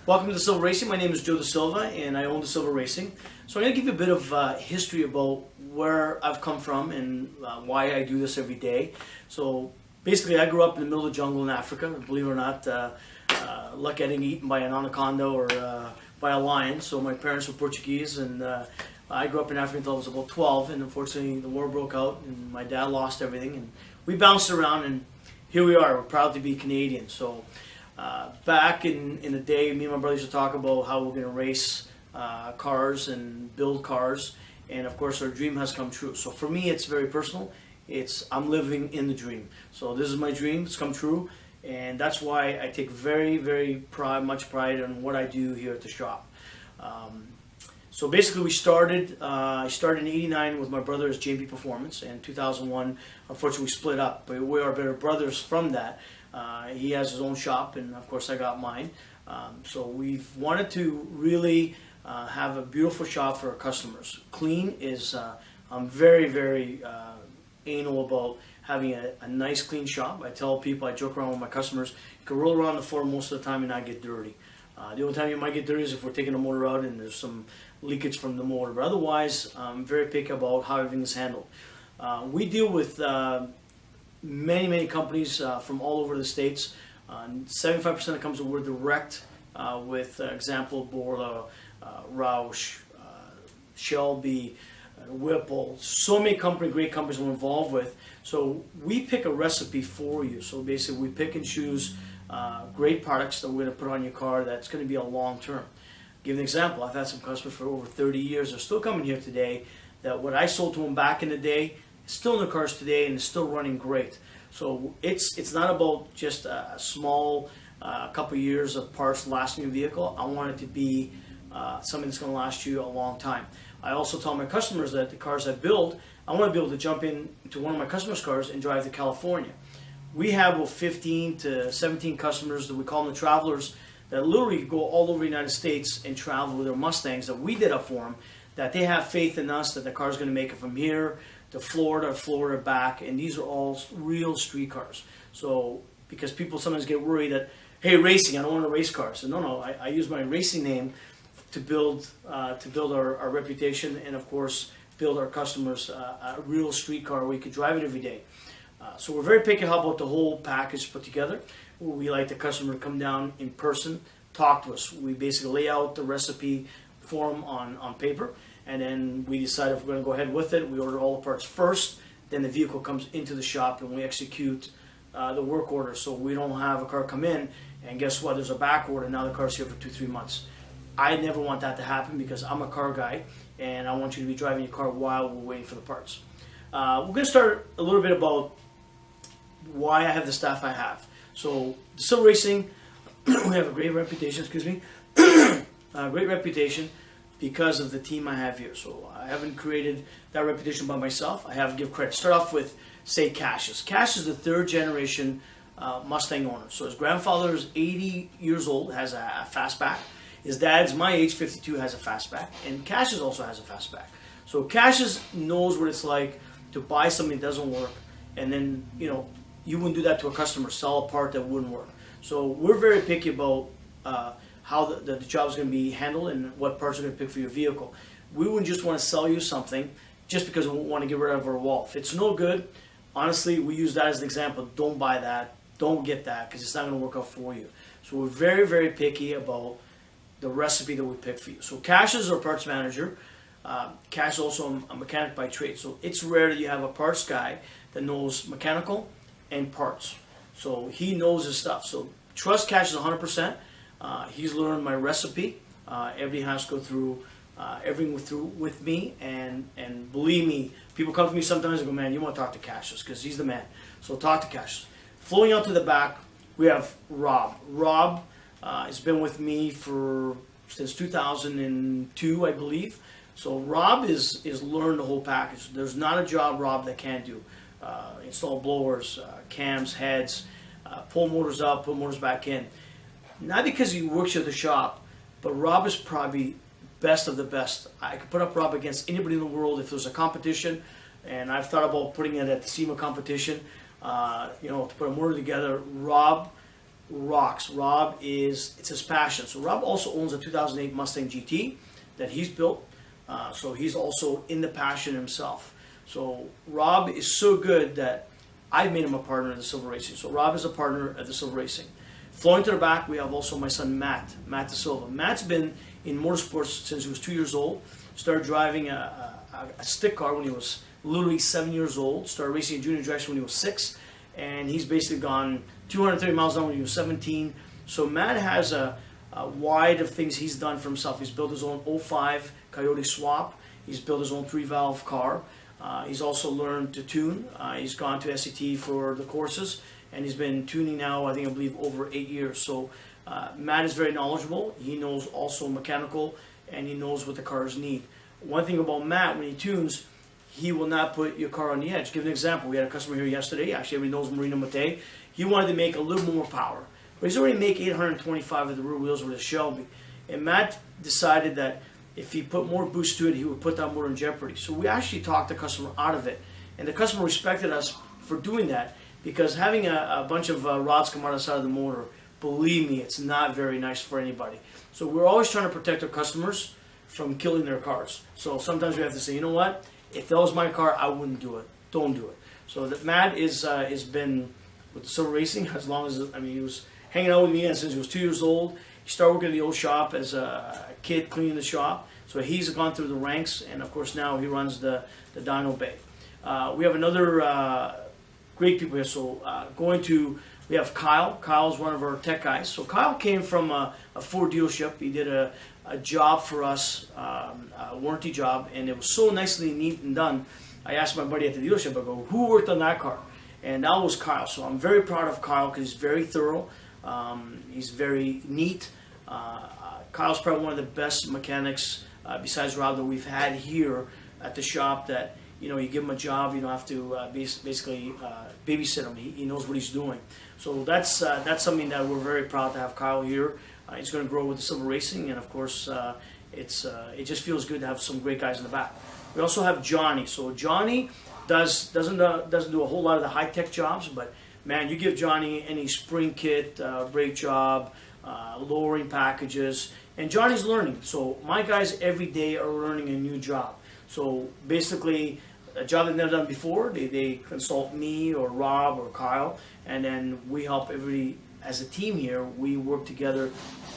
Welcome to DaSilva Racing. My name is Joe DaSilva and I own DaSilva Racing. So I'm going to give you a bit of history about where I've come from and why I do this every day. So basically I grew up in the middle of the jungle in Africa, believe it or not, luck getting eaten by an anaconda or by a lion. So my parents were Portuguese and I grew up in Africa until I was about 12, and unfortunately the war broke out and my dad lost everything and we bounced around and here we are. We're proud to be Canadian. So back in the day, me and my brother used to talk about how we're going to race cars and build cars, and of course our dream has come true. So for me it's very personal. I'm living in the dream. So this is my dream, it's come true, and that's why I take very much pride in what I do here at the shop. So basically I started in '89 with my brother as JP Performance, and in 2001 unfortunately we split up, but we are better brothers from that. He has his own shop and of course I got mine. So we've wanted to really have a beautiful shop for our customers. Clean is, I'm very anal about having a nice clean shop. I tell people, I joke around with my customers, you can roll around the floor most of the time and not get dirty. The only time you might get dirty is if we're taking the motor out and there's some leakage from the motor, but otherwise I'm very picky about how everything is handled. We deal with many companies from all over the States. 75% that comes we're direct with example Borla, Roush, Shelby, Whipple, so many great companies we're involved with. So we pick a recipe for you. So basically we pick and choose great products that we're going to put on your car that's going to be a long term. Give an example, I've had some customers for over 30 years. They're still coming here today that what I sold to them back in the day is still in their cars today and is still running great. So it's not about just a small couple years of parts lasting your vehicle. I want it to be something that's going to last you a long time. I also tell my customers that the cars I build, I want to be able to jump into one of my customers' cars and drive to California. We have about 15 to 17 customers that we call them the travelers that literally go all over the United States and travel with their Mustangs that we did up for them, that they have faith in us that the car's going to make it from here to Florida back, and these are all real street cars. So because people sometimes get worried that, hey, racing, I don't want to race cars. So no, I use my racing name to build our reputation and of course build our customers a real street car where you can drive it every day. So we're very picky about the whole package put together. We like the customer to come down in person, talk to us. We basically lay out the recipe for them on paper, and then we decide if we're going to go ahead with it. We order all the parts first, then the vehicle comes into the shop and we execute the work order. So we don't have a car come in and guess what, there's a back order, now the car's here for 2-3 months. I never want that to happen because I'm a car guy and I want you to be driving your car while we're waiting for the parts. We're going to start a little bit about why I have the staff I have. So DaSilva Racing, we have a great reputation, great reputation because of the team I have here. So I haven't created that reputation by myself. I have to give credit. Start off with, say, Cassius. Cassius is the third generation Mustang owner. So his grandfather is 80 years old, has a fastback. His dad's my age, 52, has a fastback. And Cassius also has a fastback. So Cassius knows what it's like to buy something that doesn't work, and then, you wouldn't do that to a customer, sell a part that wouldn't work. So we're very picky about how the job is going to be handled and what parts are going to pick for your vehicle. We wouldn't just want to sell you something just because we want to get rid of our wall. If it's no good, honestly, we use that as an example. Don't buy that. Don't get that because it's not going to work out for you. So we're very picky about the recipe that we pick for you. So Cash is our parts manager. Cash is also a mechanic by trade. So it's rare that you have a parts guy that knows mechanical and parts. So he knows his stuff. So trust Cash is 100%. He's learned my recipe. Everybody has to go through everything with me, and believe me, people come to me sometimes and go, man, you want to talk to Cassius because he's the man. So talk to Cassius. Flowing out to the back, we have Rob. Rob has been with me since 2002, I believe. So Rob is learned the whole package. There's not a job Rob that can't do. Install blowers, cams, heads, pull motors out, put motors back in. Not because he works at the shop, but Rob is probably best of the best. I could put up Rob against anybody in the world if there's a competition, and I've thought about putting it at the SEMA competition, to put a motor together. Rob rocks. Rob it's his passion. So Rob also owns a 2008 Mustang GT that he's built. So he's also in the passion himself. So Rob is so good that I've made him a partner at DaSilva Racing. So Rob is a partner at DaSilva Racing. Flowing to the back, we have also my son Matt DaSilva. Matt's been in motorsports since he was 2 years old. Started driving a stick car when he was literally 7 years old. Started racing in junior direction when he was 6. And he's basically gone 230 miles an hour when he was 17. So Matt has a wide of things he's done for himself. He's built his own '05 Coyote swap. He's built his own 3-valve car. He's also learned to tune. He's gone to SCT for the courses, and he's been tuning now, I believe, over 8 years. So Matt is very knowledgeable. He knows also mechanical, and he knows what the cars need. One thing about Matt, when he tunes, he will not put your car on the edge. Give an example. We had a customer here yesterday. Actually, everybody knows Marino Mate. He wanted to make a little more power, but he's already making 825 of the rear wheels with his Shelby. And Matt decided that if he put more boost to it, he would put that motor in jeopardy. So we actually talked the customer out of it. And the customer respected us for doing that, because having a bunch of rods come out of the side of the motor, believe me, it's not very nice for anybody. So we're always trying to protect our customers from killing their cars. So sometimes we have to say, you know what? If that was my car, I wouldn't do it. Don't do it. So that Matt is been with DaSilva Racing as long as, he was hanging out with me since he was 2 years old. He started working in the old shop as a kid, cleaning the shop. So he's gone through the ranks, and of course now he runs the dyno bay. We have another great people here. So we have Kyle. Kyle's one of our tech guys. So Kyle came from a Ford dealership. He did a job for us, a warranty job, and it was so nicely neat and done. I asked my buddy at the dealership, I go, who worked on that car? And that was Kyle. So I'm very proud of Kyle because he's very thorough. He's very neat. Kyle's probably one of the best mechanics besides Rob that we've had here at the shop, that you give him a job, you don't have to basically babysit him. He knows what he's doing. So that's something that we're very proud to have Kyle here. He's going to grow with DaSilva Racing, and of course it just feels good to have some great guys in the back. We also have Johnny. So Johnny doesn't do a whole lot of the high-tech jobs, but man, you give Johnny any spring kit, brake job, lowering packages, and Johnny's learning. So my guys every day are learning a new job. So basically, a job they've never done before, they consult me or Rob or Kyle, and then we help everybody as a team here. We work together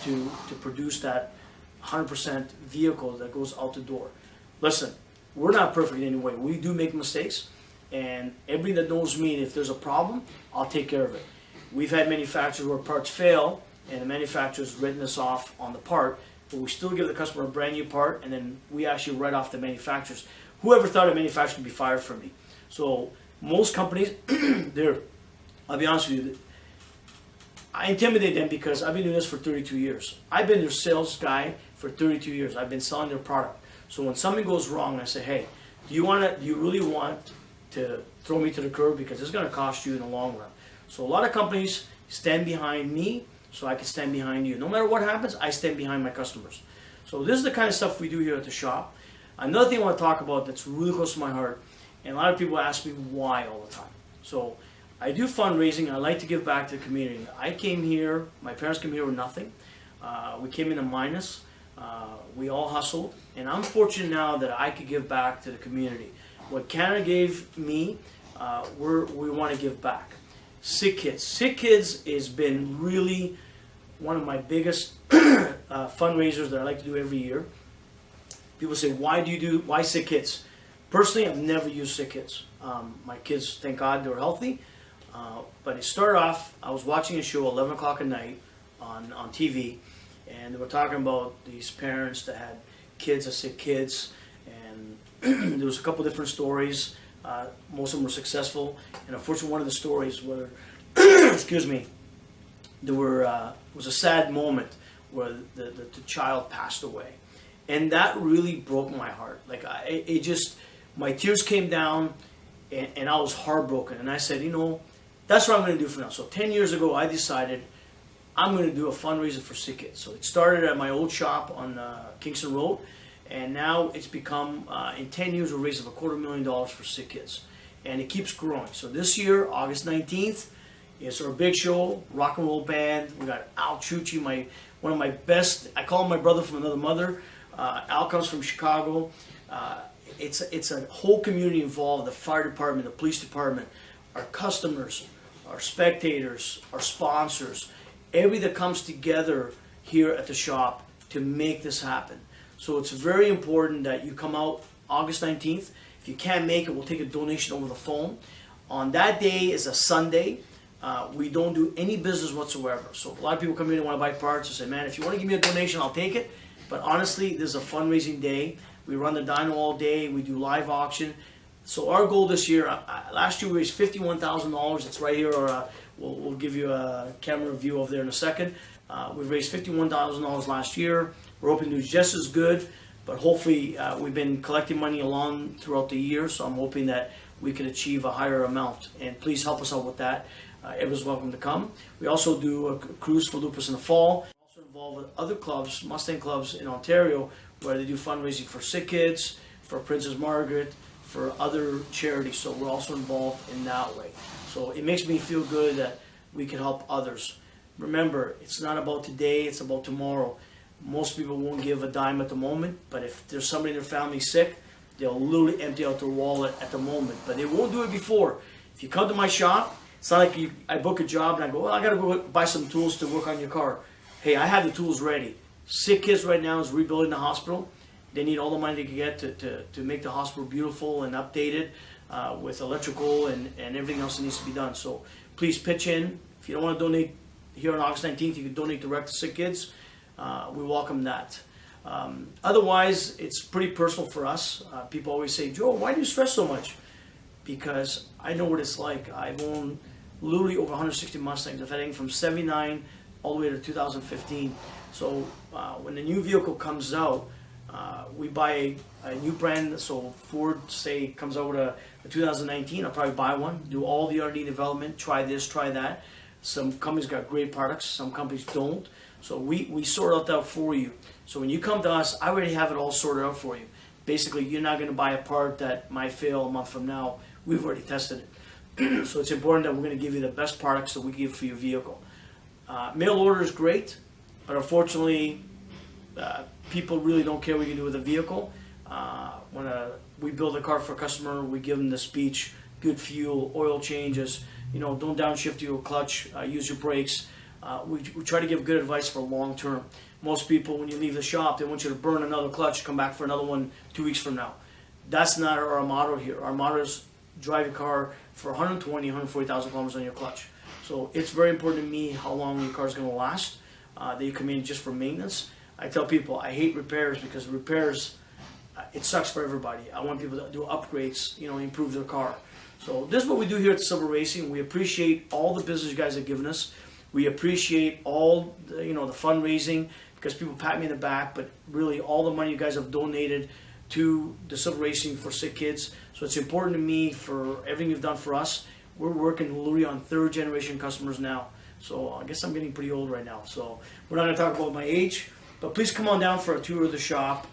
to produce that 100% vehicle that goes out the door. Listen, we're not perfect in any way. We do make mistakes, and everybody that knows me, if there's a problem, I'll take care of it. We've had manufacturers where parts fail, and the manufacturer's written us off on the part, but we still give the customer a brand new part, and then we actually write off the manufacturers. Whoever thought a manufacturer could be fired from me? So most companies, I'll be honest with you, I intimidate them because I've been doing this for 32 years. I've been their sales guy for 32 years. I've been selling their product. So when something goes wrong, I say, hey, do you really want to throw me to the curb, because it's going to cost you in the long run? So a lot of companies stand behind me so I can stand behind you. No matter what happens, I stand behind my customers. So this is the kind of stuff we do here at the shop. Another thing I want to talk about that's really close to my heart, and a lot of people ask me why all the time. So I do fundraising. I like to give back to the community. I came here, my parents came here with nothing. We came in a minus. We all hustled, and I'm fortunate now that I could give back to the community. What Canada gave me, we want to give back. Sick Kids. Sick Kids has been really one of my biggest fundraisers that I like to do every year. People say, why Sick Kids? Personally, I've never used Sick Kids. My kids, thank God, they're healthy. But it started off, I was watching a show 11 o'clock at night on TV, and they were talking about these parents that had kids that sick kids, and there was a couple different stories. Most of them were successful, and unfortunately one of the stories where, excuse me, was a sad moment where the child passed away, and that really broke my heart. Like my tears came down, and I was heartbroken, and I said, that's what I'm going to do for now. So 10 years ago, I decided I'm going to do a fundraiser for Sick Kids. So it started at my old shop on Kingston Road, and now it's become, in 10 years, we're raising $250,000 for Sick Kids. And it keeps growing. So this year, August 19th, It's our big show, rock and roll band. We got Al Chucci, one of my best. I call him my brother from another mother. Al comes from Chicago. It's a whole community involved: the fire department, the police department, our customers, our spectators, our sponsors. Everybody that comes together here at the shop to make this happen. So it's very important that you come out August 19th. If you can't make it, we'll take a donation over the phone. On that day is a Sunday. We don't do any business whatsoever. So a lot of people come in and want to buy parts and say, man, if you want to give me a donation, I'll take it. But honestly, this is a fundraising day. We run the dyno all day. We do live auction. So our goal this year, last year we raised $51,000. It's right here. Or we'll give you a camera view over there in a second. We raised $51,000 last year. We're hoping to do just as good. But hopefully we've been collecting money along throughout the year. So I'm hoping that we can achieve a higher amount. And please help us out with that. Everyone's welcome to come. We also do a cruise for lupus in the fall. We're also involved with other clubs, Mustang clubs in Ontario, where they do fundraising for sick kids, for Princess Margaret, for other charities. So we're also involved in that way. So it makes me feel good that we can help others. Remember, it's not about today, it's about tomorrow. Most people won't give a dime at the moment, but if there's somebody in their family sick, they'll literally empty out their wallet at the moment. But they won't do it before. If you come to my shop, it's not like I book a job and I go, well, I got to go buy some tools to work on your car. Hey, I have the tools ready. Sick kids right now is rebuilding the hospital. They need all the money they can get to make the hospital beautiful and updated with electrical and everything else that needs to be done. So please pitch in. If you don't want to donate here on August 19th, you can donate direct to sick kids. We welcome that. Otherwise, it's pretty personal for us. People always say, Joe, why do you stress so much? Because I know what it's like. I've owned literally over 160 Mustangs. I've had anything from 79 all the way to 2015. So when the new vehicle comes out, we buy a new brand. So Ford, say, comes out with a 2019, I'll probably buy one, do all the R&D development, try this, try that. Some companies got great products, some companies don't. So we sort out that for you. So when you come to us, I already have it all sorted out for you. Basically, you're not going to buy a part that might fail a month from now. We've already tested it. So it's important that we're going to give you the best products that we give for your vehicle. Mail order is great, but unfortunately, people really don't care what you can do with a vehicle. When we build a car for a customer, we give them the speech, good fuel, oil changes, don't downshift your clutch, use your brakes. We try to give good advice for long term. Most people, when you leave the shop, they want you to burn another clutch, come back for another one 2 weeks from now. That's not our motto here. Our motto is drive your car for 120, 140,000 kilometers on your clutch. So it's very important to me how long your car is going to last, that you come in just for maintenance. I tell people I hate repairs because repairs, it sucks for everybody. I want people to do upgrades, improve their car. So this is what we do here at DaSilva Racing. We appreciate all the business you guys have given us. We appreciate all the fundraising, because people pat me in the back, but really all the money you guys have donated to DaSilva Racing for sick kids. So it's important to me for everything you've done for us. We're working literally on third generation customers now. So I guess I'm getting pretty old right now. So we're not going to talk about my age, but please come on down for a tour of the shop.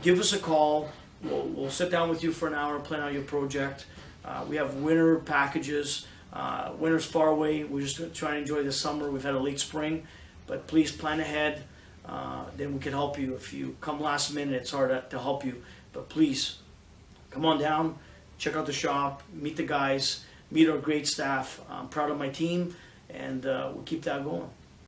Give us a call. We'll sit down with you for an hour, plan out your project. We have winter packages. Winter's far away. We're just trying to enjoy the summer. We've had a late spring, but please plan ahead. Then we can help you. If you come last minute, it's hard to help you. But please, come on down, check out the shop, meet the guys, meet our great staff. I'm proud of my team, and we'll keep that going.